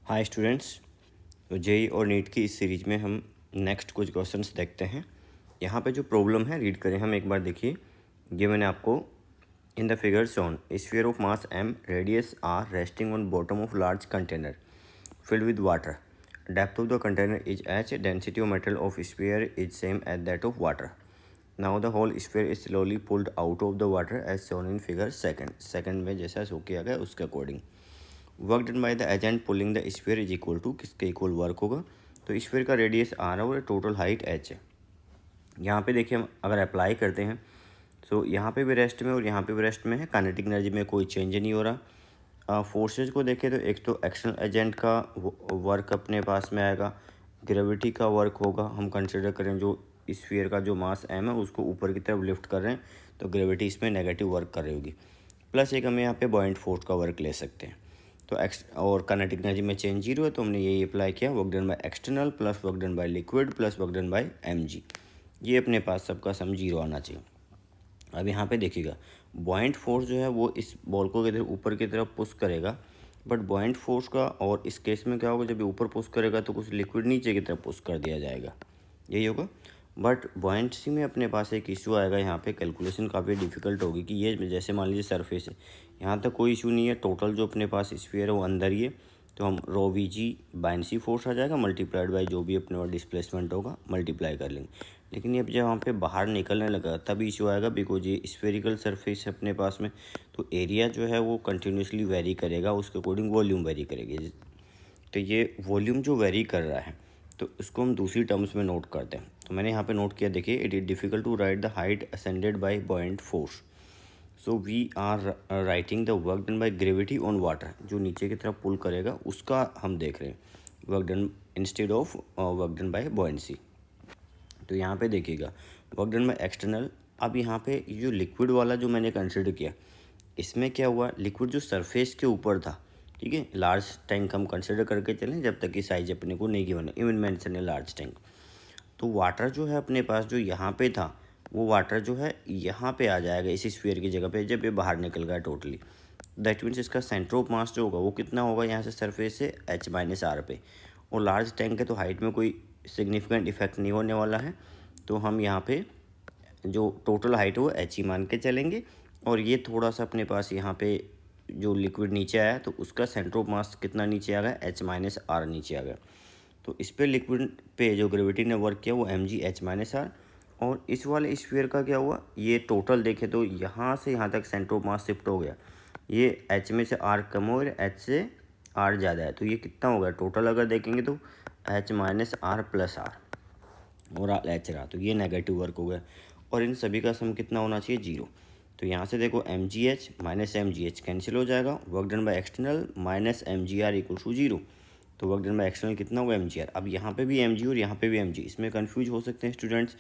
Hi students. तो JEE और NEET की इस सीरीज में हम नेक्स्ट कुछ क्वेश्चंस देखते हैं। यहाँ पे जो प्रॉब्लम है रीड करें हम एक बार। देखिए, ये मैंने आपको in the figure shown sphere of mass m radius r resting on bottom of large container filled with water. Depth of the container is h. Density of metal of sphere is same as that of water. Now the whole sphere is slowly pulled out of the water as shown in figure second. Second में जैसा show किया गया उसके according work done by the agent pulling the sphere is equal to किसके equal work होगा। तो sphere का radius are है और टोटल हाइट एच है। यहाँ पे देखिए हम अगर अप्लाई करते हैं तो यहाँ पे भी रेस्ट में और यहाँ पे भी रेस्ट में है। काइनेटिक एनर्जी में कोई चेंज नहीं हो रहा। फोर्सेज को देखें तो एक तो एक्सटर्नल एजेंट का वर्क अपने पास में आएगा, ग्रेविटी का वर्क होगा। हम कंसिडर करें जो स्फीयर का जो मास एम है उसको ऊपर की तरफ लिफ्ट कर रहे हैं तो ग्रेविटी इसमें नेगेटिव वर्क कर रही होगी। प्लस एक हम यहाँ पे बॉइंट फोर्स का वर्क ले सकते हैं। तो और काइनेटिक एनर्जी में चेंज जीरो है तो हमने यही अप्लाई किया, work done by external plus work done by liquid plus work done bye mg। ये अपने पास सबका सम जीरो आना चाहिए। अब यहाँ पे देखिएगा बॉइंट फोर्स जो है वो इस बॉल को किधर ऊपर की तरफ पुश करेगा, बट बॉइंट फोर्स का और इस केस में क्या होगा, जब ये ऊपर पुश करेगा तो कुछ लिक्विड नीचे की तरफ पुश कर दिया जाएगा, यही होगा। बट बॉइंटसी में अपने पास एक इशू आएगा, यहाँ पे कैलकुलेशन काफ़ी डिफिकल्ट होगी कि ये जैसे मान लीजिए सरफेस है, यहाँ तक कोई इशू नहीं है, टोटल जो अपने पास स्फीयर है वो अंदर ही है, तो हम रो वी जी बाइंसी फोर्स आ जाएगा मल्टीप्लाइड बाई जो भी अपने पास डिस्प्लेसमेंट होगा मल्टीप्लाई कर लेंगे। लेकिन ये जब यहाँ पे बाहर निकलने लगा तब इशू आएगा, बिकॉज ये स्फेरिकल सरफेस है अपने पास में, तो एरिया जो है वो कंटिन्यूसली वेरी करेगा, उसके अकॉर्डिंग वॉल्यूम वेरी करेगी। तो ये वॉल्यूम जो वेरी कर रहा है तो उसको हम दूसरी टर्म्स में नोट करते हैं। तो मैंने यहाँ पे नोट किया, देखिए it is difficult to write the height ascended by buoyant force, so we are writing the work done by gravity on water. जो नीचे की तरफ पुल करेगा उसका हम देख रहे हैं work done instead of work done bye buoyancy. तो यहाँ पे देखिएगा वर्क डन बाय एक्सटर्नल। अब यहाँ पे जो लिक्विड वाला जो मैंने कंसिडर किया, इसमें क्या हुआ, लिक्विड जो सरफेस के ऊपर था, ठीक है, लार्ज टैंक हम कंसिडर करके चलें जब तक कि साइज अपने को नहीं गिवन है, इवन मेंशन है लार्ज टैंक। तो वाटर जो है अपने पास जो यहाँ पे था वो वाटर जो है यहाँ पे आ जाएगा इसी स्फीयर की जगह पे जब ये बाहर निकल गया टोटली। दैट मीन्स इसका सेंटर ऑफ मास जो होगा वो कितना होगा, यहाँ से सरफेस से h माइनस आर पे। और लार्ज टैंक है तो हाइट में कोई सिग्निफिकेंट इफेक्ट नहीं होने वाला है, तो हम यहाँ पे जो टोटल हाइट है वो h ही मान के चलेंगे। और ये थोड़ा सा अपने पास यहाँ पे जो लिक्विड नीचे आया तो उसका सेंटर ऑफ मास कितना नीचे आ गया, h माइनस आर नीचे आ गया। तो इस पे लिक्विड पे जो ग्रेविटी ने वर्क किया वो mg h माइनस आर। और इस वाले स्फीयर का क्या हुआ, ये टोटल देखें तो यहाँ से यहाँ तक सेंटर ऑफ मास शिफ्ट हो गया, ये h में से r कम हो और h से r ज़्यादा है, तो ये कितना हो गया टोटल अगर देखेंगे तो h minus r plus r और h रहा, तो ये नेगेटिव वर्क हो गया। और इन सभी का सम कितना होना चाहिए, जीरो। तो यहाँ से देखो mgh माइनस mgh कैंसिल हो जाएगा, work done by external minus mgr equal to zero. तो वर्क डन बाय एक्सटर्नल कितना होगा, mgr। अब यहाँ पे भी mg और यहाँ पे भी mg, इसमें कंफ्यूज हो सकते हैं स्टूडेंट्स।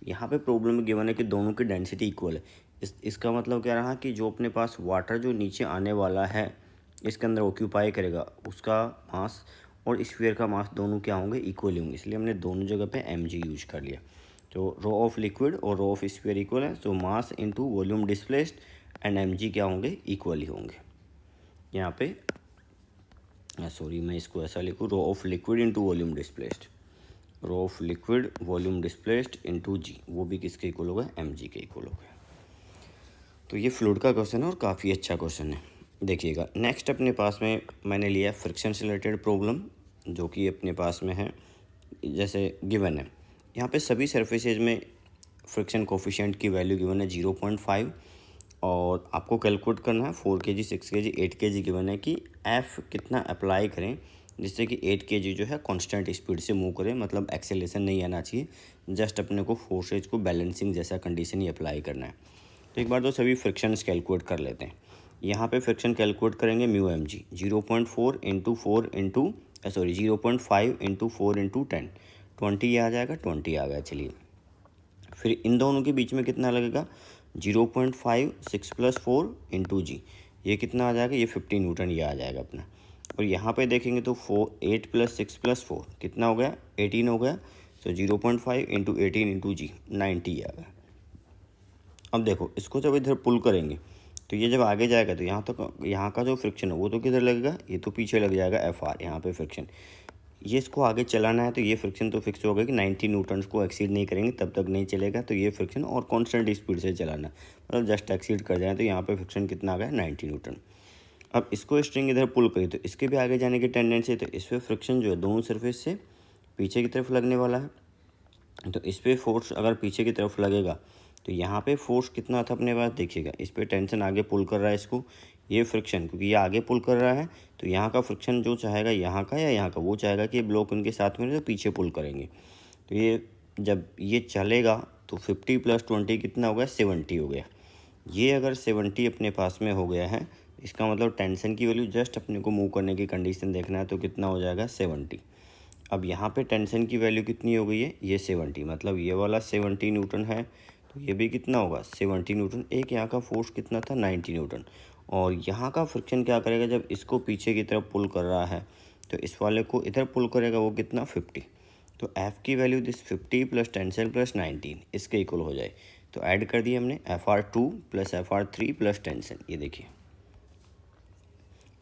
यहाँ पे प्रॉब्लम गिवन है कि दोनों की डेंसिटी इक्वल है। इसका मतलब क्या रहा कि जो अपने पास वाटर जो नीचे आने वाला है इसके अंदर ऑक्यूपाई करेगा उसका मास और स्फीयर का मास दोनों क्या होंगे, इक्वल होंगे, इसलिए हमने दोनों जगह पे mg यूज कर लिया। तो रो ऑफ लिक्विड और रो ऑफ स्फीयर इक्वल है, so mass into volume displaced and mg क्या होंगे, इक्वल ही होंगे। यहाँ पे सॉरी मैं इसको ऐसा लिखूँ, rho of liquid into volume displaced, rho of liquid volume displaced into g, वो भी किसके इक्वल होगा, mg के इक्वल होगा। तो ये फ्लूइड का क्वेश्चन है और काफ़ी अच्छा क्वेश्चन है। देखिएगा नेक्स्ट अपने पास में मैंने लिया फ्रिक्शन से रिलेटेड प्रॉब्लम, जो कि अपने पास में है जैसे गिवन है। यहाँ पे सभी सरफेसेज में फ्रिक्शन कोफिशिएंट की वैल्यू गिवन है 0.5 और आपको कैलकुलेट करना है 4 kg 6 kg 8 kg गिवन है कि F कितना अप्लाई करें जिससे कि 8 kg जो है कांस्टेंट स्पीड से मूव करें, मतलब एक्सेलेरेशन नहीं आना चाहिए, जस्ट अपने को फोर्सेज को बैलेंसिंग जैसा कंडीशन ही अप्लाई करना है। तो एक बार तो सभी फ्रिक्शंस कैलकुलेट कर लेते हैं। यहाँ पे फ्रिक्शन कैलकुलेट करेंगे mu m g 0.4 into 4 into 0.5 into 4 into 10, 20 ये आ जाएगा, 20 आ गया। चलिए फिर इन दोनों के बीच में कितना लगेगा, 0.5 6 प्लस 4 इंटू जी, ये कितना आ जाएगा, ये 50 न्यूटन ये आ जाएगा अपना। और यहाँ पे देखेंगे तो 8 प्लस 6 प्लस 4 कितना हो गया, 18 हो गया। तो 0.5 इंटू 18 इंटू जी 90 आ गया। अब देखो इसको जब इधर पुल करेंगे तो ये जब आगे जाएगा तो यहाँ का जो फ्रिक्शन है वो तो किधर लगेगा, ये तो पीछे लग जाएगा FR, यहाँ पे फ्रिक्शन। ये इसको आगे चलाना है तो ये फ्रिक्शन तो फिक्स हो गया कि 90 न्यूटन्स को एक्सीड नहीं करेंगे तब तक नहीं चलेगा। तो ये फ्रिक्शन और कांस्टेंट स्पीड से चलाना, मतलब जस्ट एक्सीड कर जाए तो यहाँ पे फ्रिक्शन कितना आ गया, 90 न्यूटन। अब इसको स्ट्रिंग इधर पुल करी तो इसके भी आगे जाने की टेंडेंसी है, तो इस पर फ्रिक्शन जो है दोनों सरफेस से पीछे की तरफ लगने वाला है। तो इस पर फोर्स अगर पीछे की तरफ लगेगा तो यहाँ पे फोर्स कितना था अपने पास, देखिएगा इस पर टेंशन आगे पुल कर रहा है इसको, ये फ्रिक्शन क्योंकि ये आगे पुल कर रहा है तो यहाँ का फ्रिक्शन जो चाहेगा यहाँ का या यहाँ का, वो चाहेगा कि ये ब्लॉक उनके साथ में तो पीछे पुल करेंगे। तो ये जब ये चलेगा तो 50 + 20 कितना हो गया, 70 हो गया। ये अगर 70 अपने पास में हो गया है, इसका मतलब टेंशन की वैल्यू जस्ट अपने को मूव करने की कंडीशन देखना है तो कितना हो जाएगा, 70। अब यहाँ पे टेंशन की वैल्यू कितनी हो गई है, ये 70, मतलब ये वाला 70 न्यूटन है तो ये भी कितना होगा, 70 न्यूटन। एक यहाँ का फोर्स कितना था, 90 न्यूटन। और यहाँ का फ्रिक्शन क्या करेगा, जब इसको पीछे की तरफ पुल कर रहा है तो इस वाले को इधर पुल करेगा, वो कितना, 50। तो F की वैल्यू दिस 50 + टेंशन + 19 इसके इक्वल हो जाए। तो ऐड कर दिया हमने FR2 + FR3 + टेंशन। ये देखिए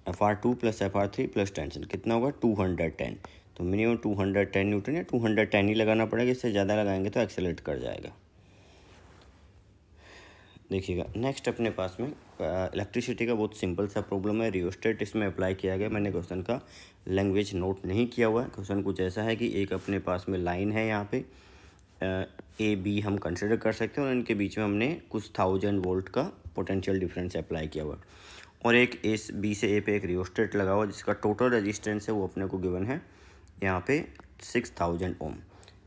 FR2 + FR3 + टेंशन कितना होगा, 210। तो मिनिमम 210 न्यूटन या 210 ही लगाना पड़ेगा, इससे ज़्यादा लगाएंगे तो एक्सेलरेट कर जाएगा। देखिएगा नेक्स्ट अपने पास में इलेक्ट्रिसिटी का बहुत सिंपल सा प्रॉब्लम है, रियोस्टेट इसमें अप्लाई किया गया। मैंने क्वेश्चन का लैंग्वेज नोट नहीं किया हुआ है। क्वेश्चन कुछ ऐसा है कि एक अपने पास में लाइन है, यहाँ पे AB हम कंसिडर कर सकते हैं और इनके बीच में हमने कुछ 1000 वोल्ट का पोटेंशियल डिफरेंस अप्लाई किया हुआ है और एक B से A पे एक रियोस्टेट लगा हुआ जिसका टोटल रेजिस्टेंस है वो अपने को गिवन है यहाँ पे 6000 ओम।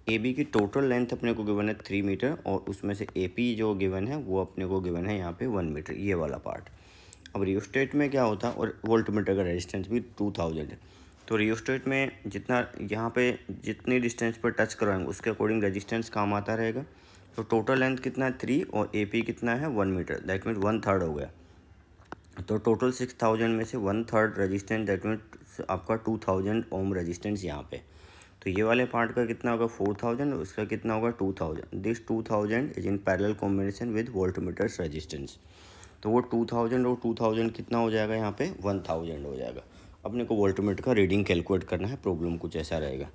AB की टोटल लेंथ अपने को गिवन है 3 मीटर और उसमें से AP जो गिवन है वो अपने को गिवन है यहाँ पे 1 मीटर, ये वाला पार्ट। अब रियोस्टेट में क्या होता है, और वोल्ट मीटर का रेजिस्टेंस भी 2000 है। तो रियोस्टेट में जितना यहाँ पे जितनी डिस्टेंस पर टच करवाएंगे उसके अकॉर्डिंग रेजिस्टेंस काम आता रहेगा। तो टोटल लेंथ कितना है 3 और AP कितना है 1 मीटर, दैट मीन्स 1/3 हो गया। तो टोटल 6000 में से 1/3 रेजिस्टेंस, दैट मीन्स आपका 2000 ओम रेजिस्टेंस यहाँ पे। तो ये वाले पार्ट का कितना होगा 4000 और उसका कितना होगा 2000। This 2000 is in parallel combination with voltmeters resistance. तो वो 2000 और 2000 कितना हो जाएगा, यहाँ पे 1000 हो जाएगा। अपने को वोल्ट मीटर का रीडिंग कैलकुलेट करना है, प्रॉब्लम कुछ ऐसा रहेगा।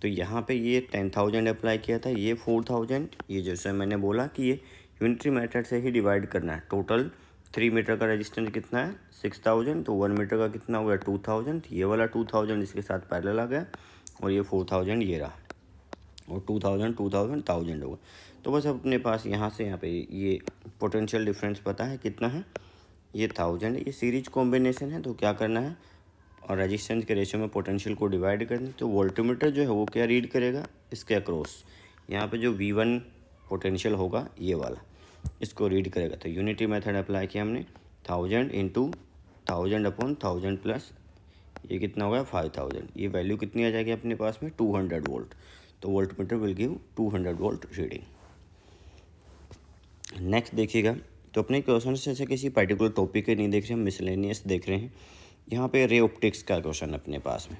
तो यहाँ पे ये 10,000 अप्लाई किया था, ये 4000, ये जैसे मैंने बोला कि ये यूनिटरी मेथड से ही डिवाइड करना है। टोटल 3 मीटर का रेजिस्टेंस कितना है 6000, तो 1 मीटर का कितना हो गया 2000। ये वाला 2000 इसके साथ पैरेलल आ गया और ये 4000 ये रहा और 2000 2000 1000 होगा। तो बस अपने पास यहाँ से यहाँ पे ये पोटेंशियल डिफरेंस पता है कितना है, ये 1000। ये सीरीज कॉम्बिनेशन है तो क्या करना है, और रेजिस्टेंस के रेशियो में पोटेंशियल को डिवाइड करना। तो वोल्टमीटर जो है वो क्या रीड करेगा, इसके अक्रॉस यहाँ पे जो V1 पोटेंशियल होगा ये वाला, इसको रीड करेगा। तो यूनिटी मेथड अप्लाई किया हमने, 1000 × 1000/1000 प्लस ये कितना होगा 5000। ये वैल्यू कितनी आ जाएगी अपने पास में 200 वोल्ट। तो volt meter will give 200 volt reading. Next देखिएगा, तो अपने क्वेश्चन से ऐसे किसी पर्टिकुलर टॉपिक के नहीं देख रहे हैं, मिसलेनियस देख रहे हैं। यहाँ पे रे ऑप्टिक्स का क्वेश्चन अपने पास में।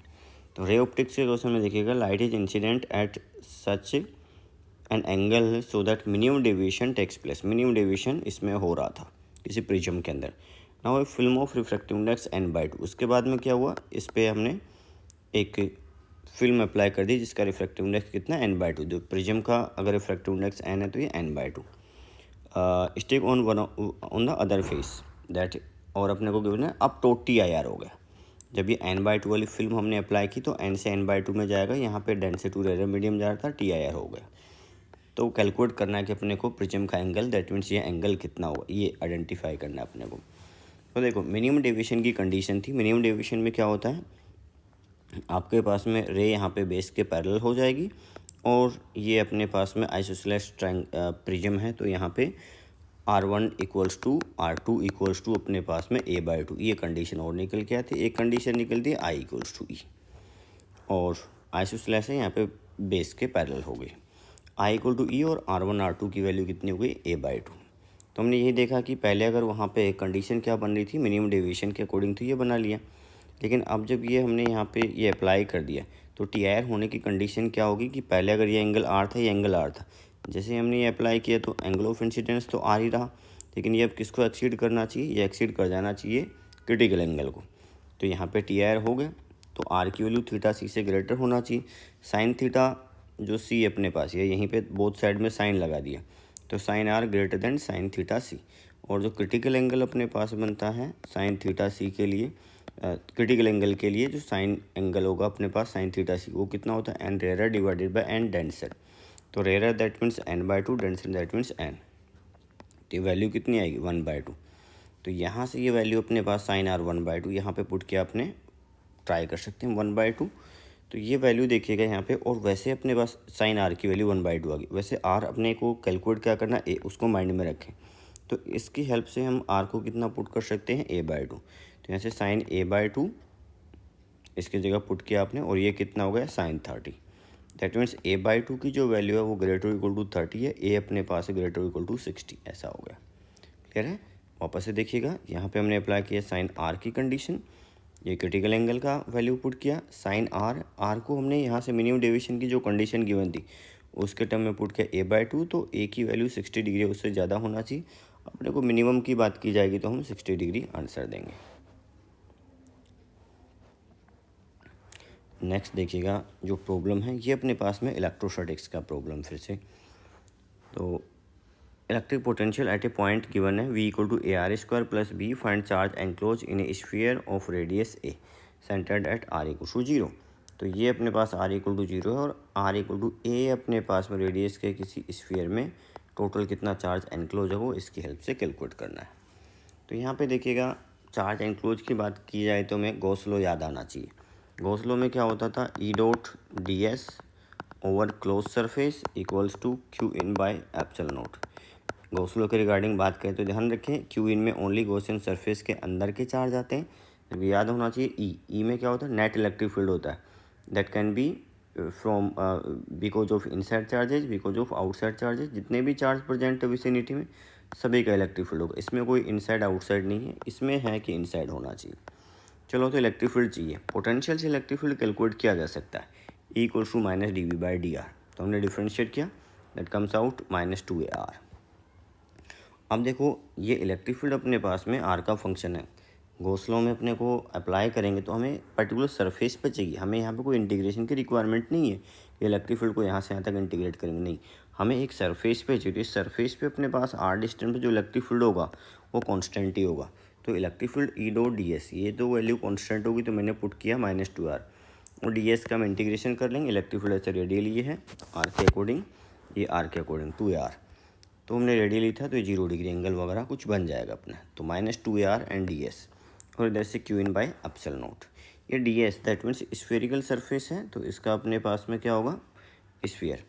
तो रे ऑप्टिक्स के क्वेश्चन में देखिएगा, light is incident at such an angle so that minimum deviation takes place. Minimum deviation इसमें हो रहा था किसी प्रिज्म के अंदर। Now a film of refractive index n/2। उसके बाद में क्या हुआ, इस पर हमने एक फिल्म अप्लाई कर दी जिसका रिफ्रैक्टिव इंडेक्स कितना n/2। जो प्रिज्म का अगर रिफ्रैक्टिव इंडेक्स n है तो ये n/2। Stick on the other face that, और अपने को गिवन है अब तो TIR हो गया। जब ये n/2 वाली फिल्म हमने अप्लाई की तो n से n/2 में जाएगा, यहाँ पे डेंसिटी टू रेडियम मीडियम जा रहा था, TIR हो गया। तो कैलकुलेट करना है कि अपने को प्रिज्म का एंगल, दैट मीन्स ये एंगल कितना होगा, ये आइडेंटिफाई करना है अपने को। तो देखो मिनिमम डेविएशन की कंडीशन थी। मिनिमम डेविएशन में क्या होता है, आपके पास में रे यहाँ पे बेस के पैरेलल हो जाएगी और ये अपने पास में आइसोसेलेस प्रिज्म है, तो यहाँ पे R1 = R2 = अपने पास में A/2। ये कंडीशन और निकल के आती है। एक कंडीशन निकलती है I = E और आइसोसेलेस है यहाँ पे बेस के पैरेलल हो गई। I = E और R1 R2 की वैल्यू कितनी हो गई A/2। तो हमने यही देखा कि पहले अगर वहाँ पे कंडीशन क्या बन रही थी, मिनिमम डेविएशन के अकॉर्डिंग तो ये बना लिया, लेकिन अब जब ये हमने यहाँ पे ये अप्लाई कर दिया तो TIR होने की कंडीशन क्या होगी कि पहले अगर ये एंगल R था, ये एंगल R था, जैसे हमने ये अप्लाई किया तो एंगल ऑफ इंसिडेंस तो R ही रहा, लेकिन ये अब किसको एक्सीड करना चाहिए, ये एक्सीड कर जाना चाहिए क्रिटिकल एंगल को। तो यहाँ पे टी आर हो गया, तो आर की वैल्यू थीटा सी से ग्रेटर होना चाहिए। साइन थीटा जो सी अपने पास है, यहीं पे बोथ साइड में साइन लगा दिया, तो sine r greater than sine theta c. और जो क्रिटिकल एंगल अपने पास बनता है साइन थीटा सी के लिए, क्रिटिकल एंगल के लिए जो साइन एंगल होगा अपने पास साइन थीटा सी, वो कितना होता है, n rare divided by n denser. तो rare that means n/2, denser that means n। तो ये वैल्यू कितनी आएगी 1/2। तो यहाँ से ये वैल्यू अपने पास साइन आर 1/2 यहाँ पे पुट किया, आपने ट्राई कर सकते हैं 1/2। तो ये वैल्यू देखिएगा यहाँ पे, और वैसे अपने पास साइन आर की वैल्यू 1/2 आ गई। वैसे आर अपने को कैलकुलेट क्या करना है, उसको माइंड में रखें। तो इसकी हेल्प से हम आर को कितना पुट कर सकते हैं, a/2। तो यहाँ से साइन a/2 इसकी जगह पुट किया आपने, और ये कितना हो गया साइन 30। दैट मीन्स a/2 की जो वैल्यू है वो ग्रेटर इक्वल टू 30 है, a अपने पास है ग्रेटर इक्वल टू 60, ऐसा हो गया। क्लियर है। वापस से देखिएगा, यहाँ पे हमने अप्लाई किया साइन आर की कंडीशन, ये क्रिटिकल एंगल का वैल्यू पुट किया, साइन आर को हमने यहाँ से मिनिमम डेविएशन की जो कंडीशन गिवन थी उसके टर्म में पुट किया a/2। तो a की वैल्यू 60 डिग्री उससे ज़्यादा होना चाहिए। अपने को मिनिमम की बात की जाएगी तो हम 60 डिग्री आंसर देंगे। नेक्स्ट देखिएगा जो प्रॉब्लम है, ये अपने पास में इलेक्ट्रोस्टैटिक्स का प्रॉब्लम फिर से। तो electric potential at a point given है V=AR² + B, find charge enclose in a sphere of radius A centred at R=0। तो ये अपने पास R=0 है, और R=A अपने पास में रेडियस के किसी स्फीयर में टोटल कितना चार्ज एनक्लोज है वो इसकी हेल्प से कैलकुलेट करना है। तो यहाँ पे देखिएगा, चार्ज एनक्लोज की बात की जाए तो हमें गॉस लॉ याद आना चाहिए। गॉस लॉ में क्या होता था, E.ds over close surface equals to Q∞/ε0। Gauss law के रिगार्डिंग बात करें तो ध्यान रखें, क्यू इन में ओनली गॉसियन सरफेस के अंदर के चार्ज आते हैं। याद होना चाहिए ई में क्या होता है, नेट इलेक्ट्रिक फील्ड होता है, that can be from because of inside charges, because of outside charges. जितने भी चार्ज प्रेजेंट है विसिनिटी में सभी का इलेक्ट्रिक फील्ड होगा। इसमें कोई इनसाइड आउटसाइड नहीं है, इसमें है कि इनसाइड होना चाहिए। चलो, तो इलेक्ट्रिक फील्ड चाहिए, पोटेंशियल से इलेक्ट्रिक फील्ड कैलकुलेट किया जा सकता है, E=-dV/dr। तो हमने डिफ्रेंशिएट किया, दैट कम्स आउट -2AR। अब देखो, ये इलेक्ट्रिक फील्ड अपने पास में आर का फंक्शन है, गॉस लॉ में अपने को अप्लाई करेंगे तो हमें पर्टिकुलर सरफेस पे चाहिए। हमें यहाँ पे कोई इंटीग्रेशन की रिक्वायरमेंट नहीं है कि इलेक्ट्रिक फील्ड को यहाँ से यहाँ तक इंटीग्रेट करेंगे, नहीं, हमें एक सरफेस पे चाहिए। तो इस सरफेस पे अपने पास आर डिस्टेंस पे जो इलेक्ट्रिक फील्ड होगा वो कॉन्स्टेंट ही होगा। तो इलेक्ट्रिक फील्ड E.ds, ये तो वैल्यू कॉन्स्टेंट होगी, तो मैंने पुट किया -2R, और ds का हम इंटीग्रेशन कर लेंगे। इलेक्ट्रिक फील्ड ऐसे रेडियल ये है आर के अकॉर्डिंग, ये आर के अकॉर्डिंग 2AR। तो हमने रेडियल ली था तो ये 0 डिग्री एंगल वगैरह कुछ बन जाएगा अपना। तो -2AR एंड ds, और इधर से Q∞/ε0। ये ds that means spherical surface है, तो इसका अपने पास में क्या होगा, स्फीयर।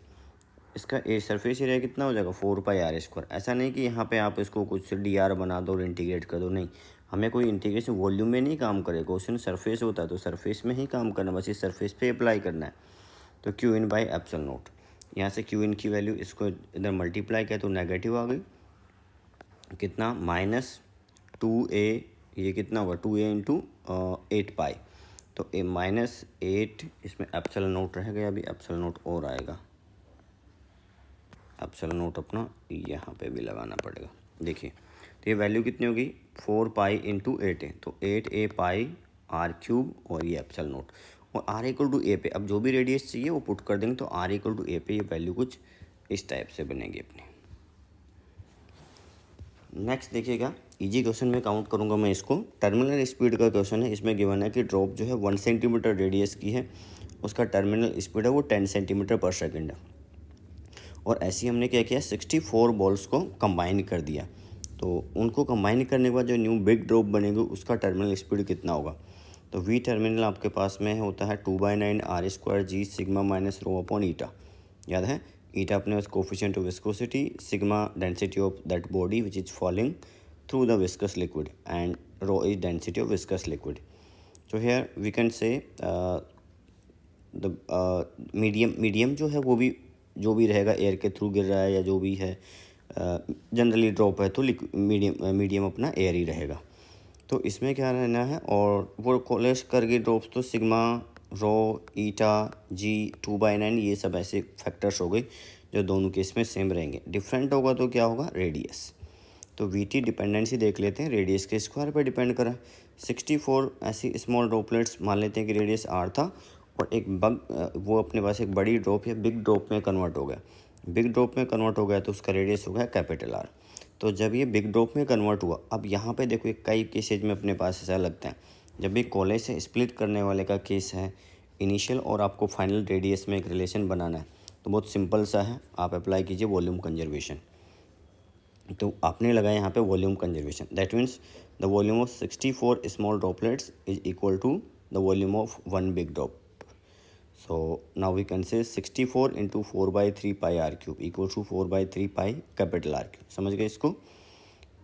इसका ए सरफेस एरिया कितना हो जाएगा 4πr²। ऐसा नहीं कि यहाँ पे आप इसको कुछ dr बना दो और इंटीग्रेट कर दो, नहीं, हमें कोई इंटीग्रेशन वॉल्यूम में नहीं काम करेगा। क्वेश्चन सरफेस होता है तो सरफेस में ही काम करना, बस इस सरफेस पे अप्लाई करना है। तो Q∞/ε0, यहाँ से Q∞ की वैल्यू इसको इधर मल्टीप्लाई किया तो नेगेटिव आ गई, कितना -2a, ये कितना होगा 2a × 8π। तो -8, इसमें ε0 रह गया, अभी ε0 और आएगा, ε0 अपना यहाँ पे भी लगाना पड़ेगा। देखिए, तो ये वैल्यू कितनी होगी 4π × 8 है, तो 8a πr³ और ये ε0, और R=a पे अब जो भी रेडियस चाहिए वो पुट कर देंगे। तो R=a पे ये वैल्यू कुछ इस टाइप से बनेगी अपनी। नेक्स्ट देखिएगा, इजी क्वेश्चन में काउंट करूंगा मैं इसको। टर्मिनल स्पीड का क्वेश्चन है, इसमें गिवन है कि ड्रॉप जो है 1 सेंटीमीटर रेडियस की है, उसका टर्मिनल स्पीड है वो 10 सेंटीमीटर पर सेकेंड है। और ऐसे ही हमने क्या किया, 64 बॉल्स को कंबाइन कर दिया। तो उनको कंबाइन करने के बाद जो न्यू बिग ड्रॉप बनेगी उसका टर्मिनल स्पीड कितना होगा। तो वी टर्मिनल आपके पास में होता है 2/9 R² sigma minus rho upon eta. याद है, ईटा अपने coefficient of viscosity, sigma density of that body which is falling through the viscous liquid, and rho is density of viscous liquid. So here we can say the medium जो है वो भी जो भी रहेगा एयर के through गिर रहा है या जो भी है, जनरली ड्रॉप है तो मीडियम अपना एयर ही रहेगा। तो इसमें क्या रहना है, और वो कोलेस करके ड्रॉप्स तो सिग्मा, रो, ईटा, जी, 2/9 ये सब ऐसे फैक्टर्स हो गए जो दोनों केस में सेम रहेंगे। डिफरेंट होगा तो क्या होगा, रेडियस। तो वी टी डिपेंडेंसी देख लेते हैं, रेडियस के स्क्वायर पर डिपेंड करा। 64 ऐसी स्मॉल ड्रॉपलेट्स मान लेते हैं कि रेडियस आर था, और एक वो अपने पास एक बड़ी ड्रॉप या बिग ड्रॉप में कन्वर्ट हो गया। बिग ड्रॉप में कन्वर्ट हो गया तो उसका रेडियस हो गया कैपिटल आर। तो जब ये बिग ड्रॉप में कन्वर्ट हुआ, अब यहाँ पे देखो कई केसेज में अपने पास ऐसा लगता है, जब भी कॉलेज से स्प्लिट करने वाले का केस है, इनिशियल और आपको फाइनल रेडियस में एक रिलेशन बनाना है, तो बहुत सिंपल सा है, आप अप्लाई कीजिए वॉल्यूम कंजर्वेशन। तो आपने लगाया यहाँ पे volume conservation, that means the volume of 64 small droplets is equal to the volume of one big drop. So now we can say 64 into 4/3 pi r cube equals to 4/3 pi capital R cube. समझ गए इसको?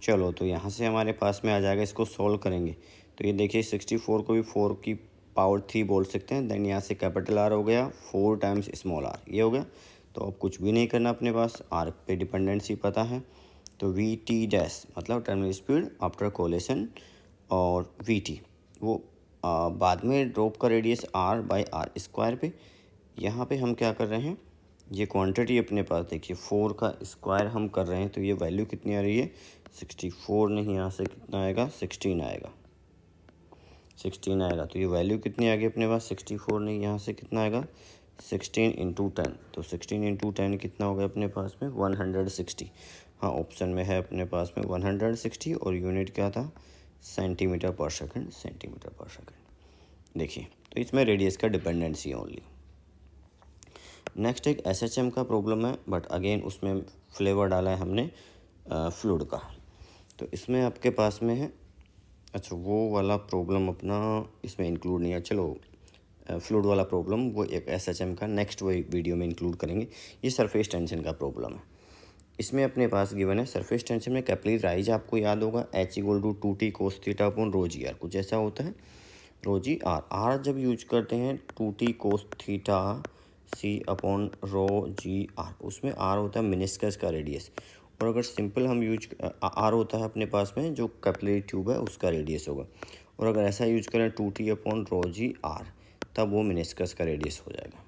चलो तो यहाँ से हमारे पास में आ जाएगा, इसको सॉल्व करेंगे तो ये देखिए 64 को भी 4 की पावर 3 बोल सकते हैं। देन यहाँ से कैपिटल आर हो गया 4 टाइम्स स्मॉल आर, ये हो गया। तो अब कुछ भी नहीं करना, अपने पास आर पे डिपेंडेंसी पता है, तो वी टी डैश मतलब टर्मिनल स्पीड आफ्टर कोलेशन, और वी टी वो बाद में ड्रॉप का radius r by r square पे। यहाँ पे हम क्या कर रहे हैं, ये क्वांटिटी अपने पास देखिए 4 का स्क्वायर हम कर रहे हैं, तो ये वैल्यू कितनी आ रही है 64, नहीं यहाँ से कितना आएगा 16 आएगा, 16 आएगा। तो ये वैल्यू कितनी आ गई अपने पास 64, नहीं यहाँ से कितना आएगा 16 इंटू 10, तो 16 इंटू 10 कितना हो गया अपने पास में 160। हाँ ऑप्शन में है अपने पास में 160, और यूनिट क्या था सेंटीमीटर पर सेकंड, सेंटीमीटर पर सेकंड। देखिए तो इसमें रेडियस का डिपेंडेंसी है ओनली। नेक्स्ट एक एसएचएम का प्रॉब्लम है, बट अगेन उसमें फ्लेवर डाला है हमने फ्लूइड का, तो इसमें आपके पास में है, अच्छा वो वाला प्रॉब्लम अपना इसमें इंक्लूड नहीं है। चलो फ्लूइड वाला प्रॉब्लम वो एक एसएचएम का नेक्स्ट वीडियो में इंक्लूड करेंगे। ये सरफेस टेंशन का प्रॉब्लम है, इसमें अपने पास गिवन है सरफेस टेंशन में कैपिलरी राइज, आपको याद होगा H equal to 2T cos theta upon rho g r, कुछ ऐसा होता है रो जी आर। आर जब यूज करते हैं 2T cos theta C upon rho g r, उसमें आर होता है मिनिस्कस का रेडियस, और अगर सिंपल हम यूज आर होता है अपने पास में जो कैपिलरी ट्यूब है उसका रेडियस होगा, और अगर ऐसा यूज करें 2T upon rho g are तब वो मिनिस्कस का रेडियस हो जाएगा।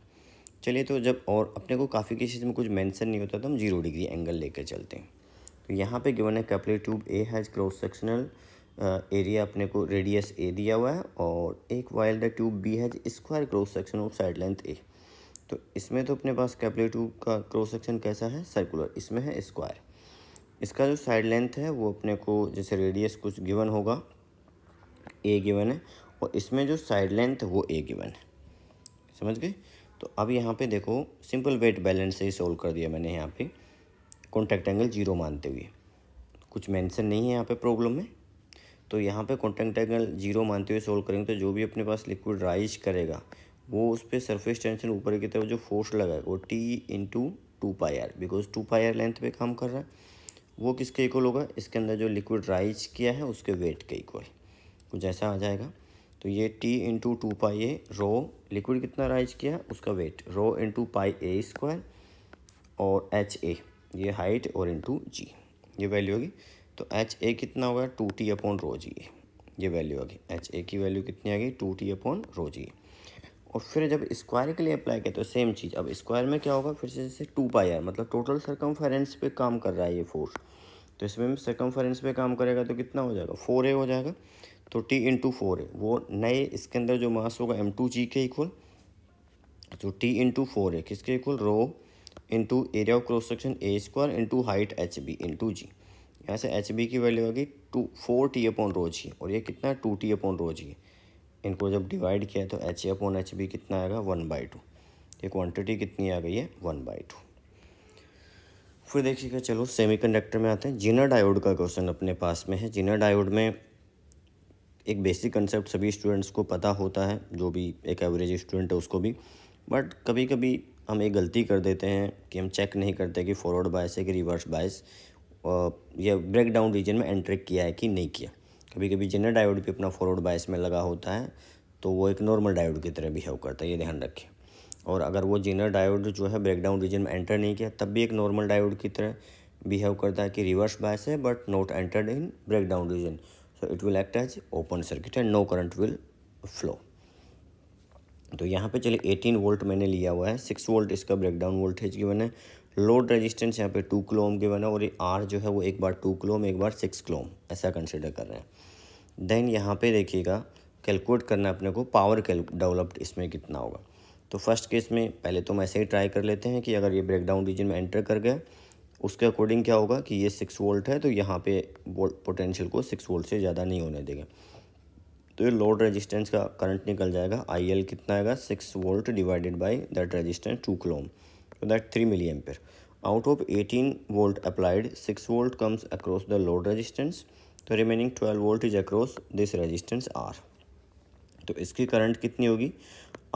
चलिए तो जब और अपने को काफ़ी केसेस में कुछ मेंशन नहीं होता तो हम 0 डिग्री एंगल लेकर चलते हैं। तो यहाँ पे गिवन है capillary tube A has cross sectional area, अपने को रेडियस ए दिया हुआ है, और एक while the tube B has square cross section of side length a. तो इसमें तो अपने पास कैपिलरी ट्यूब का क्रॉस सेक्शन कैसा है सर्कुलर, इसमें है स्क्वायर। इसका जो साइड लेंथ है वो अपने को जैसे रेडियस कुछ गिवन होगा ए गिवन है, और इसमें जो साइड लेंथ वो ए गिवन है। समझ गए? तो अब यहाँ पे देखो सिंपल वेट बैलेंस से ही सोल्व कर दिया मैंने यहाँ पे, कॉन्टैक्ट एंगल 0 मानते हुए, कुछ मेंशन नहीं है यहाँ पे प्रॉब्लम में। तो यहाँ पे कॉन्टैक्ट एंगल 0 मानते हुए सोल्व करेंगे तो जो भी अपने पास लिक्विड राइज करेगा वो उस पर सरफेस टेंशन ऊपर की तरफ जो फोर्स लगाएगा वो T into 2πr, because 2πr length पे काम कर रहा है, वो किसके इक्वल होगा, इसके अंदर जो लिक्विड राइज किया है उसके वेट के इक्वल, कुछ ऐसा आ जाएगा। तो ये T इंटू 2πa रो लिक्विड कितना राइज किया उसका वेट, रो इंटू पाई ए स्क्वायर, और एच ए ये हाइट, और इंटू जी ये वैल्यू होगी। तो एच ए कितना होगा 2T अपॉन रो जी, ये वैल्यू होगी, एच ए की वैल्यू कितनी आ गई 2T अपॉन रो जी। और फिर जब स्क्वायर के लिए अप्लाई किया तो सेम चीज़, अब स्क्वायर में क्या होगा फिर से जैसे 2πr मतलब टोटल सर्कमफेरेंस पे काम कर रहा है ये फोर्स, तो इसमें सर्कमफेरेंस पे काम करेगा तो कितना हो जाएगा 4a हो जाएगा। तो T इंटू 4a वो नए इसके अंदर जो मास होगा m2g के इक्वल, तो T इंटू 4a किसके equal, rho into area of cross section a square into height h b into g. यहाँ से एच बी की वैल्यू होगी 4T अपॉन रो जी, और ये कितना है 2T अपॉन रो जी। इनको जब डिवाइड किया तो h a upon h b कितना आएगा 1/2, ये क्वांटिटी कितनी आ गई है 1/2। फिर देखिएगा चलो सेमीकंडक्टर में आते हैं। जिनर डायोड का क्वेश्चन अपने पास में है। जिनर डायोड में एक बेसिक कंसेप्ट सभी स्टूडेंट्स को पता होता है, जो भी एक एवरेज स्टूडेंट है उसको भी, बट कभी कभी हम एक गलती कर देते हैं कि हम चेक नहीं करते कि फॉरवर्ड बायस है कि रिवर्स बायस, या ब्रेक डाउन रीजन में एंटर किया है कि नहीं किया। कभी कभी जिनर डायोड भी अपना फॉरवर्ड बायस में लगा होता है तो वो एक नॉर्मल डायोड की तरह बिहेव करता है, ये ध्यान रखें। और अगर वो जिनर डायोड जो है ब्रेक डाउन रीजन में एंटर नहीं किया तब भी एक नॉर्मल डायोड की तरह बिहेव करता है कि रिवर्स बायस है but not entered in break down region, so it will act as open circuit and no current will flow. तो यहाँ पे चलिए 18 वोल्ट मैंने लिया हुआ है, 6 वोल्ट इसका ब्रेकडाउन वोल्टेज गिवन है, लोड रेजिस्टेंस यहाँ पे 2 किलो ओम गिवन है और ये आर जो है वो एक बार 2 किलो ओम एक बार 6 किलो ओम ऐसा कंसिडर कर रहे हैं। देन यहाँ पे देखिएगा कैलकुलेट करना है अपने को पावर डेवलप्ड इसमें कितना होगा। तो फर्स्ट केस में पहले तो हम ऐसे ही ट्राई कर लेते हैं कि अगर ये ब्रेकडाउन रीजन में एंटर कर गया उसके अकॉर्डिंग क्या होगा कि ये 6 वोल्ट है तो यहाँ पे पोटेंशियल को 6 वोल्ट से ज़्यादा नहीं होने देगा। तो ये लोड रेजिस्टेंस का करंट निकल जाएगा। आई एल कितना आएगा 6 volt divided by that resistance 2 kilo Om, so that 3 milliampere. Out of 18 volt applied, 6 volt comes across the load resistance. The remaining 12 volt is across this resistance R. तो इसकी current कितनी होगी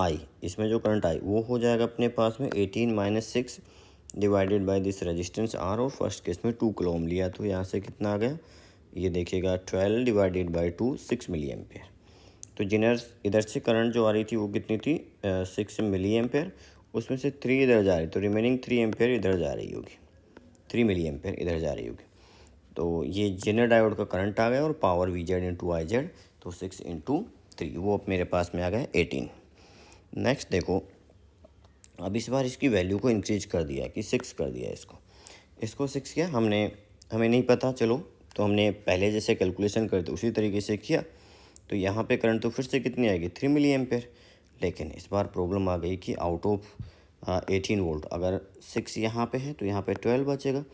I, इसमें जो current I वो हो जाएगा अपने पास में 18 minus 6 divided by this resistance R, और फर्स्ट केस में 2 किलो ओम लिया तो यहाँ से कितना आ गया, ये देखिएगा 12 डिवाइडेड बाय 2 6 मिली एम्पेयर। तो जिनर इधर से करंट जो आ रही थी वो कितनी थी 6 मिली एम्पेयर, उसमें से 3 इधर जा रही तो रिमेनिंग 3 एम्पेयर इधर जा रही होगी, 3 मिली एम्पेयर इधर जा रही होगी। तो ये जेनर डायोड का करंट आ गया और power V Z into I Z, तो 6 इंटू 3 वो अब मेरे पास में आ गया 18। नेक्स्ट देखो अब इस बार इसकी वैल्यू को इंक्रीज कर दिया कि 6 कर दिया इसको 6 किया हमने, हमें नहीं पता चलो तो हमने पहले जैसे कैलकुलेशन करते उसी तरीके से किया। तो यहाँ पे करंट तो फिर से कितनी आएगी 3 मिली एम्पेयर, लेकिन इस बार प्रॉब्लम आ गई कि आउट ऑफ 18 वोल्ट अगर 6 यहाँ पे है तो यहाँ पे 12 बचेगा,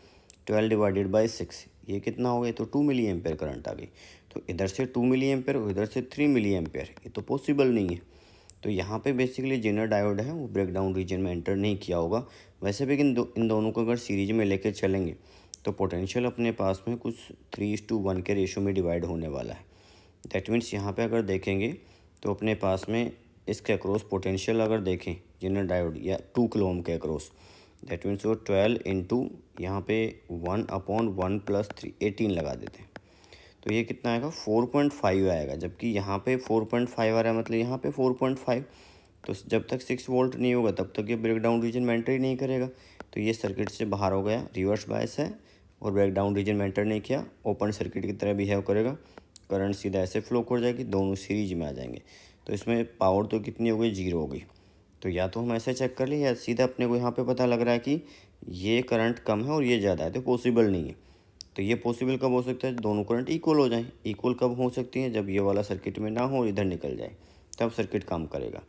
12 डिवाइडेड बाई 6 ये कितना हो गया, तो 2 मिली एम्पेयर करंट आ गई। तो इधर से 2 मिली एम्पेयर और इधर से 3 मिली एम्पेयर, ये तो पॉसिबल नहीं है। तो यहाँ पे बेसिकली जेनर डायोड है वो ब्रेकडाउन रीजन में एंटर नहीं किया होगा। वैसे भी इन दोनों को अगर सीरीज में लेकर चलेंगे तो पोटेंशियल अपने पास में कुछ 3:1 के रेशो में डिवाइड होने वाला है। दैट मीन्स यहाँ पे अगर देखेंगे तो अपने पास में इसके अक्रॉस पोटेंशियल अगर देखें जेनर डायोड या 2 किलो ओम के अक्रॉस, दैट मीन्स वो 12 इंटू यहाँ पे 1/1 + 3 18 लगा देते हैं तो ये कितना आएगा 4.5 आएगा, जबकि यहाँ पे 4.5 आ रहा है, मतलब यहाँ पे 4.5। तो जब तक 6 वोल्ट नहीं होगा तब तक ये ब्रेकडाउन रीजन में एंटर ही नहीं करेगा। तो ये सर्किट से बाहर हो गया, रिवर्स बायस है और ब्रेकडाउन रीजन में एंटर नहीं किया, ओपन सर्किट की तरह बिहेव करेगा, करंट सीधा ऐसे फ्लो कर जाएगी, दोनों सीरीज में आ जाएंगे। तो इसमें पावर तो कितनी हो गई 0 हो गई। तो या तो हम ऐसे चेक कर लें या सीधा अपने को यहाँ पे पता लग रहा है कि ये करंट कम है और ये ज़्यादा है, तो पॉसिबल नहीं है। तो ये पॉसिबल कब हो सकता है, दोनों करंट इक्वल हो जाएं। इक्वल कब हो सकती हैं, जब ये वाला सर्किट में ना हो और इधर निकल जाए, तब सर्किट काम करेगा।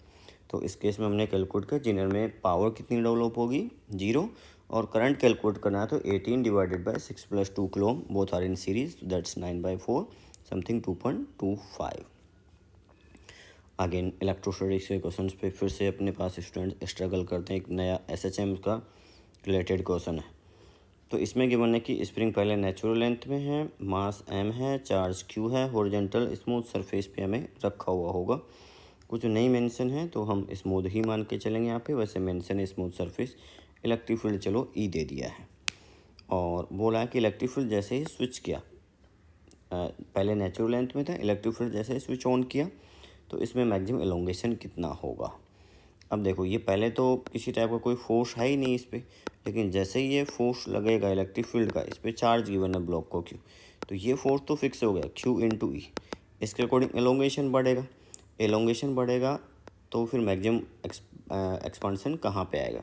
तो इस केस में हमने कैलकुलेट किया जिनर में पावर कितनी डेवलप होगी 0, और करंट कैलकुलेट करना है तो 18 divided by 6 + 2 kilo ohm, both are in series, that's 9/4 something 2.25। Again electrostatics के क्वेश्चन पे फिर से अपने पास स्टूडेंट स्ट्रगल करते हैं। एक नया SHM का रिलेटेड क्वेश्चन है। तो इसमें गिवन है कि स्प्रिंग पहले नेचुरल लेंथ में है, मास m है, चार्ज q है, हॉरिजॉन्टल स्मूथ सरफेस पे हमें रखा हुआ होगा। कुछ नहीं मेंशन है तो हम स्मूथ ही मान के चलेंगे यहाँ पे, वैसे मेंशन है स्मूथ सरफेस। इलेक्ट्रिक फील्ड चलो E दे दिया है और बोला है कि इलेक्ट्रिक फील्ड जैसे ही स्विच किया, पहले नेचुरल लेंथ में था, इलेक्ट्रिक फील्ड जैसे ही स्विच ऑन किया तो इसमें मैक्सिमम एलोंगेशन कितना होगा। अब देखो ये पहले तो किसी टाइप का कोई फोर्स है ही नहीं इस पर, लेकिन जैसे ही ये फोर्स लगेगा इलेक्ट्रिक फील्ड का, इस पर चार्ज गिवन है ब्लॉक को Q, तो ये फोर्स तो फिक्स हो गया Q इंटू E। इसके अकॉर्डिंग एलोंगेशन बढ़ेगा, एलोंगेशन बढ़ेगा तो फिर मैक्सिमम एक्सपांसन कहाँ पे आएगा।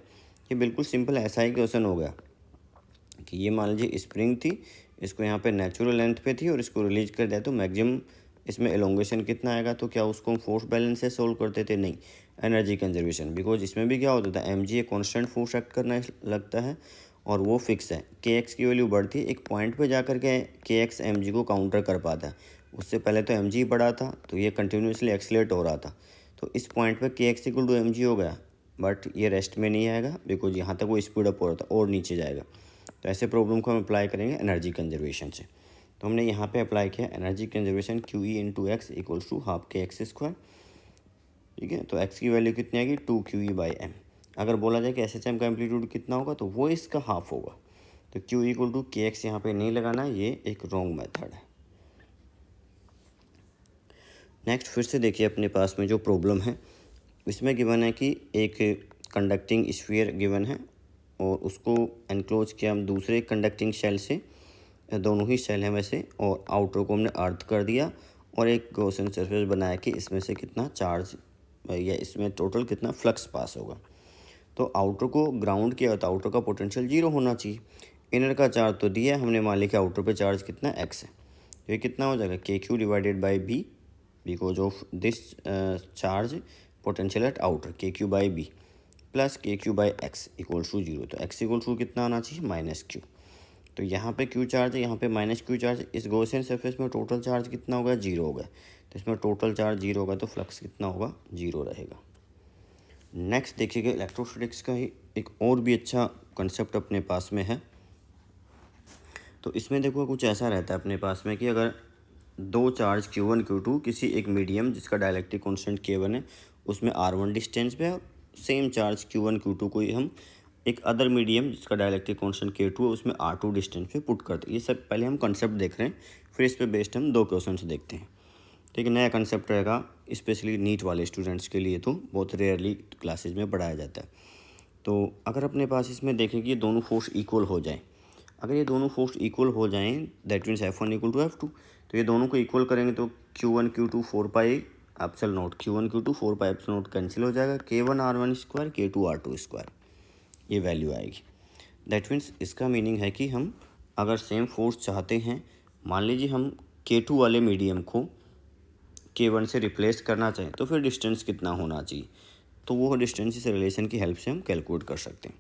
ये बिल्कुल सिंपल ऐसा ही क्वेश्चन हो गया कि ये मान लीजिए स्प्रिंग थी, इसको यहाँ पे नेचुरल लेंथ पे थी और इसको रिलीज कर दिया तो मैक्सिमम इसमें एलोंगेशन कितना आएगा। तो क्या उसको हम फोर्स बैलेंस से सोल्व करते थे, नहीं, एनर्जी कंजर्वेशन, बिकॉज इसमें भी क्या होता था mg एक कांस्टेंट फोर्स एक्ट करना लगता है और वो फिक्स है। kx की वैल्यू बढ़ती है, एक पॉइंट पे जाकर के kx mg को काउंटर कर पाता है। उससे पहले तो mg बढ़ा था तो ये कंटिन्यूसली एक्सलेट हो रहा था, तो इस पॉइंट पे kx = mg हो गया, बट ये रेस्ट में नहीं आएगा बिकॉज यहाँ तक वो स्पीड अप हो रहा था और नीचे जाएगा। तो ऐसे प्रॉब्लम को हम अप्लाई करेंगे एनर्जी कंजर्वेशन से। तो हमने यहाँ पे अप्लाई किया energy conservation QE × x = ½ kx²। ठीक है, तो x की वैल्यू कितनी आएगी 2QE/m। अगर बोला जाए कि SHM का एम्पलीट्यूड कितना होगा तो वो इसका हाफ होगा। तो QE = kx यहाँ पे नहीं लगाना, ये एक रॉन्ग मेथड है। नेक्स्ट फिर से देखिए अपने पास में जो प्रॉब्लम है इसमें गिवन है कि एक कंडक्टिंग स्फीयर गिवन है और उसको एनक्लोज किया हम दूसरे कंडक्टिंग शेल से, दोनों ही शेल हैं वैसे, और आउटर को हमने अर्थ कर दिया और एक गॉसियन सरफेस बनाया कि इसमें से कितना चार्ज या इसमें टोटल कितना फ्लक्स पास होगा। तो आउटर को ग्राउंड किया तो आउटर का पोटेंशियल 0 होना चाहिए। इनर का चार्ज तो दिया है, हमने मान लिया कि आउटर पे चार्ज कितना x है, तो ये कितना हो जाएगा KQ divided by B because of this charge potential at outer KQ by B plus KQ by x equals to 0। तो x इक्वल्स टू कितना आना चाहिए -Q। तो यहाँ पे Q चार्ज है, यहाँ पे -Q चार्ज, इस गॉसियन सरफेस में टोटल चार्ज कितना होगा 0 होगा। तो इसमें टोटल चार्ज 0 होगा तो फ्लक्स कितना होगा 0 रहेगा। नेक्स्ट देखिएगा इलेक्ट्रोस्टैटिक्स का ही एक और भी अच्छा कंसेप्ट अपने पास में है। तो इसमें देखो कुछ ऐसा रहता है अपने पास में कि अगर दो चार्ज Q1 Q2 किसी एक मीडियम जिसका डायलेक्ट्रिक कांस्टेंट K1 है उसमें R1 डिस्टेंस पे है, सेम चार्ज Q1 Q2 को ही हम एक अदर मीडियम जिसका डायलेक्ट्रिक कांस्टेंट K2 है उसमें R2 डिस्टेंस पे पुट करते हैं। ये सब पहले हम कंसेप्ट देख रहे हैं, फिर इस पे बेस्ड हम 2 क्वेश्चंस देखते हैं। ठीक है, नया कंसेप्ट रहेगा स्पेशली नीट वाले स्टूडेंट्स के लिए, तो बहुत रेयरली क्लासेज में पढ़ाया जाता है। तो अगर अपने पास इसमें देखें कि ये दोनों फोर्स इक्वल हो जाएं, अगर ये दोनों फोर्स इक्वल हो जाएं that means F1 equal to F2, तो ये दोनों को इक्वल करेंगे तो Q1 Q2 4 pi epsilon not, Q1 Q2 4 pi epsilon not cancel हो जाएगा, K1 R1 square K2 R2 square ये वैल्यू आएगी। दैट मीन्स इसका मीनिंग है कि हम अगर सेम फोर्स चाहते हैं, मान लीजिए हम K2 वाले मीडियम को K1 से रिप्लेस करना चाहें तो फिर डिस्टेंस कितना होना चाहिए, तो वो डिस्टेंस इस रिलेशन की हेल्प से हम कैलकुलेट कर सकते हैं।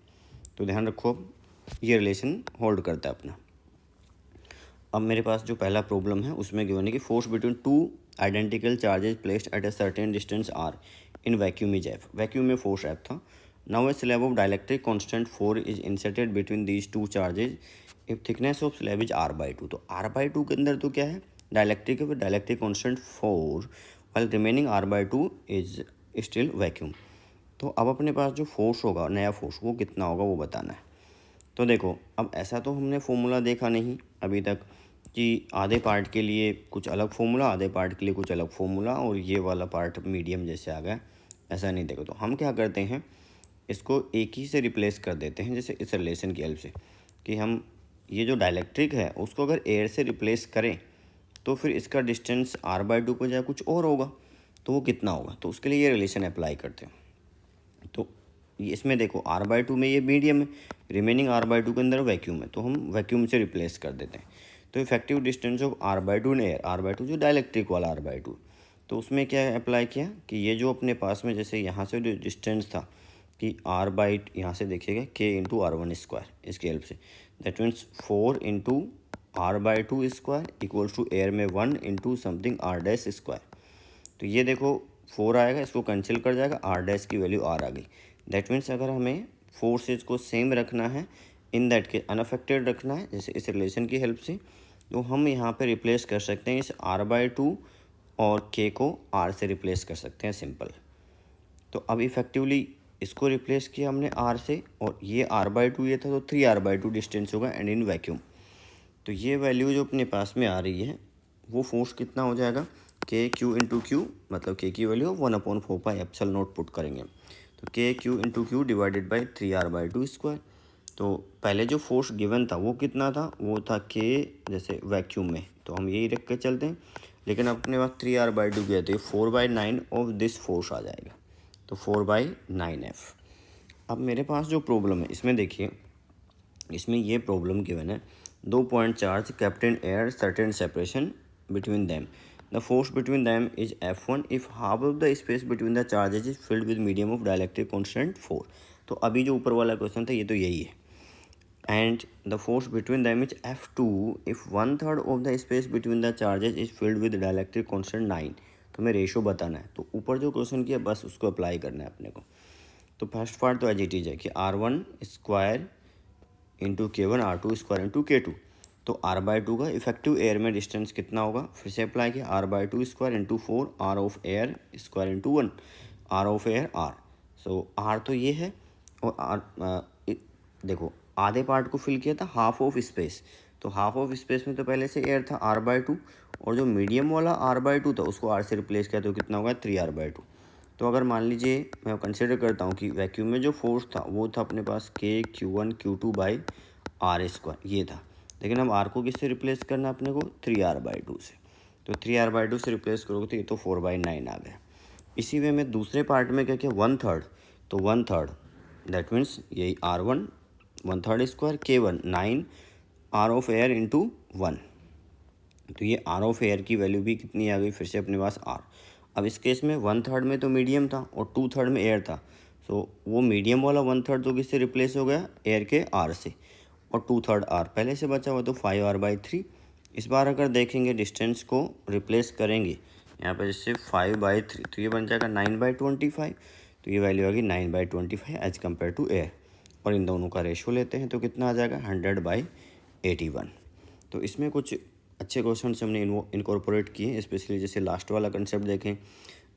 तो ध्यान रखो ये रिलेशन होल्ड करता है अपना। अब मेरे पास जो पहला प्रॉब्लम है उसमें गिवन है कि force between two identical charges placed at a certain distance r in vacuum is F। Vacuum में फोर्स F था। Now a slab of dielectric constant 4 is inserted between these two charges if thickness of slab is R/2। तो R/2 के अंदर तो क्या है dielectric है, dielectric constant 4 while remaining R/2 is still vacuum. तो अब अपने पास जो फोर्स होगा नया फोर्स वो कितना होगा वो बताना है। तो देखो अब ऐसा तो हमने फॉर्मूला देखा नहीं अभी तक कि आधे पार्ट के लिए कुछ अलग फॉर्मूला, आधे पार्ट के लिए कुछ अलग फॉर्मूला और ये वाला पार्ट मीडियम जैसे आ गया, ऐसा नहीं देखो। तो हम क्या करते हैं इसको एक ही से रिप्लेस कर देते हैं, जैसे इस रिलेशन की हेल्प से कि हम ये जो डायलेक्ट्रिक है उसको अगर एयर से रिप्लेस करें तो फिर इसका डिस्टेंस R/2 को जाए कुछ और होगा, तो वो कितना होगा, तो उसके लिए ये रिलेशन अप्लाई करते हैं। तो इसमें देखो R/2 में ये मीडियम है, रिमेनिंग R/2 के अंदर वैक्यूम है, तो हम वैक्यूम से रिप्लेस कर देते हैं। तो effective distance of R/2 in air, R/2 जो डायलेक्ट्रिक वाला R/2, तो उसमें क्या अप्लाई किया कि ये जो अपने पास में जैसे यहाँ से जो डिस्टेंस था कि R/ यहाँ से देखिएगा K इंटू R1 स्क्वायर, इसकी हेल्प से that means 4 into R/2 square equals to air में 1 इंटू समथिंग R' स्क्वायर। तो ये देखो 4 आएगा, इसको कैंसिल कर जाएगा, R' की वैल्यू R आ गई। दैट मीन्स अगर हमें फोर्सेज को सेम रखना है, इन दैट के अनअफेक्टेड रखना है जैसे इस रिलेशन की हेल्प से, तो हम यहाँ पे रिप्लेस कर सकते हैं इस R/2 और K को R से रिप्लेस कर सकते हैं सिंपल। तो अब इफेक्टिवली इसको रिप्लेस किया हमने R से, और ये R/2 ये था तो 3R/2 डिस्टेंस होगा एंड इन वैक्यूम। तो ये वैल्यू जो अपने पास में आ रही है वो फोर्स कितना हो जाएगा KQ इंटू क्यू, मतलब K की value 1/4 pi epsilon not put करेंगे तो KQ into Q divided by 3R/2 square. तो पहले जो फोर्स गिवन था वो कितना था, वो था K जैसे वैक्यूम में, तो हम यही रख के चलते हैं, लेकिन अपने पास 3R/2 किया तो ये 4/9 ऑफ दिस फोर्स आ जाएगा, तो 4/9F। अब मेरे पास जो प्रॉब्लम है इसमें देखिए, इसमें ये प्रॉब्लम गिवन है, दो point charge kept in air certain separation between them. The force between them is F1 if half of the space between the charges is filled with medium of dielectric constant 4. तो अभी जो ऊपर वाला question था ये तो यही है। And the force between them is F2 if 1/3 of the space between the charges is filled with dielectric constant 9. तो हमें रेशो बताना है, तो ऊपर जो क्वेश्चन किया बस उसको अप्लाई करना है अपने को। तो फर्स्ट पार्ट तो एज इट इज है कि R1 square into K1 R2 square into K2। तो R/2 का इफेक्टिव एयर में डिस्टेंस कितना होगा, फिर से अप्लाई किया R/2 square into 4 R of air square into 1 R of air R। So R तो ये है, और R देखो आधे पार्ट को फिल किया था हाफ ऑफ स्पेस, तो हाफ ऑफ स्पेस में तो पहले से एयर था R/2, और जो मीडियम वाला R/2 था उसको R से रिप्लेस किया तो कितना होगा 3R/2। तो अगर मान लीजिए मैं कंसिडर करता हूँ कि वैक्यूम में जो फोर्स था वो था अपने पास KQ1 Q2 by R square ये था, लेकिन अब R को किससे रिप्लेस करना है अपने को 3R/2 से, तो 3R/2 से रिप्लेस करोगे तो ये तो 4/9 आ गया। इसी वे में दूसरे पार्ट में क्या किया 1/3, तो 1/3 दैट मीन्स यही R1 1/3 square K1 9 R of air into 1। तो ये R ऑफ एयर की वैल्यू भी कितनी आ गई फिर से अपने पास R। अब इस केस में 1/3 में तो मीडियम था और 2/3 में एयर था, सो वो मीडियम वाला 1/3 तो किससे रिप्लेस हो गया, एयर के R से, और 2/3 R पहले से बचा हुआ तो 5R/3। इस बार अगर देखेंगे डिस्टेंस को रिप्लेस करेंगे यहाँ पर जैसे 5/3 तो ये बन जाएगा 9/25। तो ये वैल्यू आ गई 9/25 एज कम्पेयर टू एयर, और इन दोनों का रेशो लेते हैं तो कितना आ जाएगा 100/81। तो इसमें कुछ अच्छे क्वेश्चन हमने इनकॉर्पोरेट किए, स्पेशली जैसे लास्ट वाला कंसेप्ट देखें,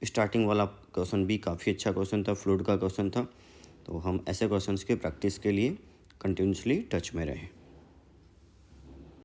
स्टार्टिंग वाला क्वेश्चन भी काफ़ी अच्छा क्वेश्चन था, फ्लूइड का क्वेश्चन था। तो हम ऐसे क्वेश्चंस के प्रैक्टिस के लिए कंटिन्यूसली टच में रहें।